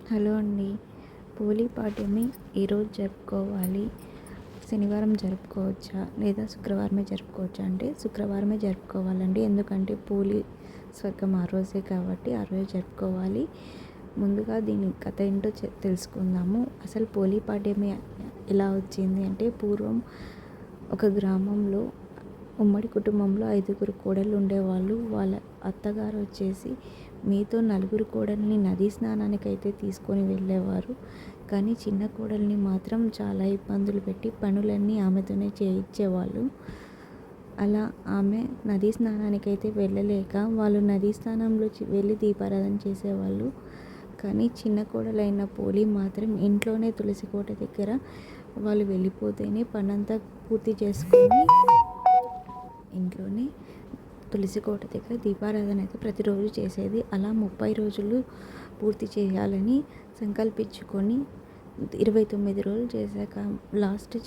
Hello అండి. హోలీ పాడ్యమి ఈరోజు జరుపుకోవాలి, శనివారం జరుపుకోవచ్చా లేదా శుక్రవారమే జరుపుకోవచ్చా అంటే శుక్రవారమే జరుపుకోవాలండి. ఎందుకంటే హోలీ స్వర్గం ఆ రోజే కాబట్టి ఆ రోజే జరుపుకోవాలి. ముందుగా దీని కథ ఏంటో తెలుసుకుందాము. అసలు హోలీ పాడ్యమి ఎలా వచ్చింది అంటే, పూర్వం ఒక గ్రామంలో ఉమ్మడి కుటుంబంలో 5 కోడళ్ళు ఉండేవాళ్ళు. వాళ్ళ అత్తగారు వచ్చేసి మీతో 4 కోడల్ని నదీ స్నానానికైతే తీసుకొని వెళ్ళేవారు. కానీ చిన్న కోడల్ని మాత్రం చాలా ఇబ్బందులు పెట్టి పనులన్నీ ఆమెతోనే చేయించేవాళ్ళు. అలా ఆమె నదీ స్నానానికైతే వెళ్ళలేక వాళ్ళు నదీ స్నానంలో వెళ్ళి దీపారాధన చేసేవాళ్ళు. కానీ చిన్న కోడలైన పోలి మాత్రం ఇంట్లోనే తులసి కోట దగ్గర వాళ్ళు వెళ్ళిపోతేనే పనంతా పూర్తి చేసుకొని ఇంట్లోనే తులసి కోట దగ్గర దీపారాధన అయితే ప్రతిరోజు చేసేది. అలా 30 రోజులు పూర్తి చేయాలని సంకల్పించుకొని 29 రోజులు చేశాక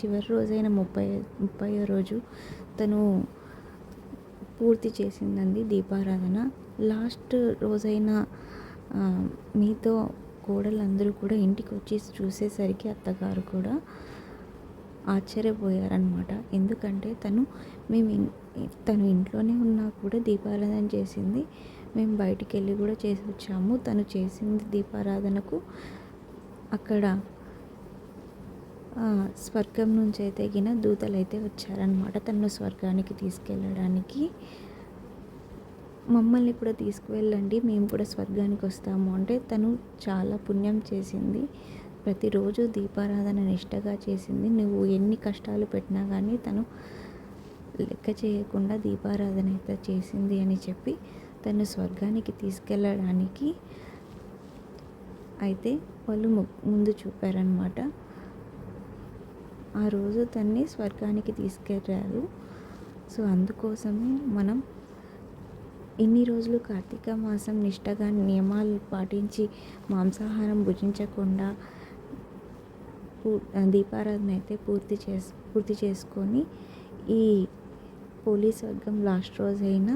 చివరి రోజైన 30వ రోజు తను పూర్తి చేసిందండి దీపారాధన. లాస్ట్ రోజైన మీతో కోడలందరూ కూడా ఇంటికి వచ్చి చూసేసరికి అత్తగారు కూడా ఆశ్చర్యపోయారనమాట. ఎందుకంటే తను ఇంట్లోనే ఉన్నా కూడా దీపారాధన చేసింది. మేము బయటికి వెళ్ళి కూడా చేసి వచ్చాము. తను చేసింది దీపారాధనకు అక్కడ స్వర్గం నుంచి అయితే దూతలు అయితే వచ్చారనమాట తను స్వర్గానికి తీసుకెళ్ళడానికి. మమ్మల్ని కూడా తీసుకువెళ్ళండి, మేము కూడా స్వర్గానికి వస్తాము అంటే తను చాలా పుణ్యం చేసింది. ప్రతిరోజు దీపారాధన నిష్టగా చేసింది. నువ్వు ఎన్ని కష్టాలు పెట్టినా కానీ తను లెక్క చేయకుండా దీపారాధన అయితే చేసింది అని చెప్పి తను స్వర్గానికి తీసుకెళ్ళడానికి అయితే వాళ్ళు ముందు చూపారనమాట. ఆ రోజు తన్ని స్వర్గానికి తీసుకెళ్ళారు. సో అందుకోసమే మనం ఇన్ని రోజులు కార్తీక మాసం నిష్టగా నియమాలు పాటించి మాంసాహారం భుజించకుండా దీపారాధన అయితే పూర్తి చేసుకొని ఈ హోలీ స్వర్గం లాస్ట్ రోజైనా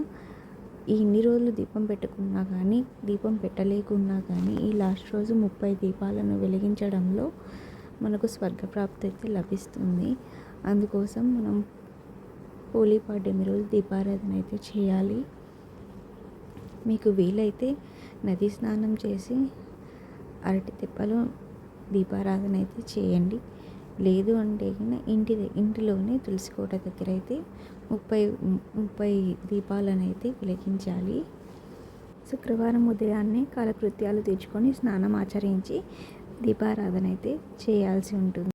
ఇన్ని రోజులు దీపం పెట్టుకున్నా కానీ దీపం పెట్టలేకున్నా కానీ ఈ లాస్ట్ రోజు 30 దీపాలను వెలిగించడంలో మనకు స్వర్గప్రాప్తి అయితే లభిస్తుంది. అందుకోసం మనం హోలీ పాడ్యమి రోజు దీపారాధన అయితే చేయాలి. మీకు వీలైతే నదీ స్నానం చేసి అరటి తిప్పలు దీపారాధన అయితే చేయండి. లేదు అంటే ఇంటిలోనే తులసి కోట దగ్గర అయితే 30 దీపాలను అయితే వెలిగించాలి. శుక్రవారం ఉదయాన్నే కాలకృత్యాలు తీర్చుకొని స్నానం ఆచరించి దీపారాధన అయితే చేయాల్సి ఉంటుంది.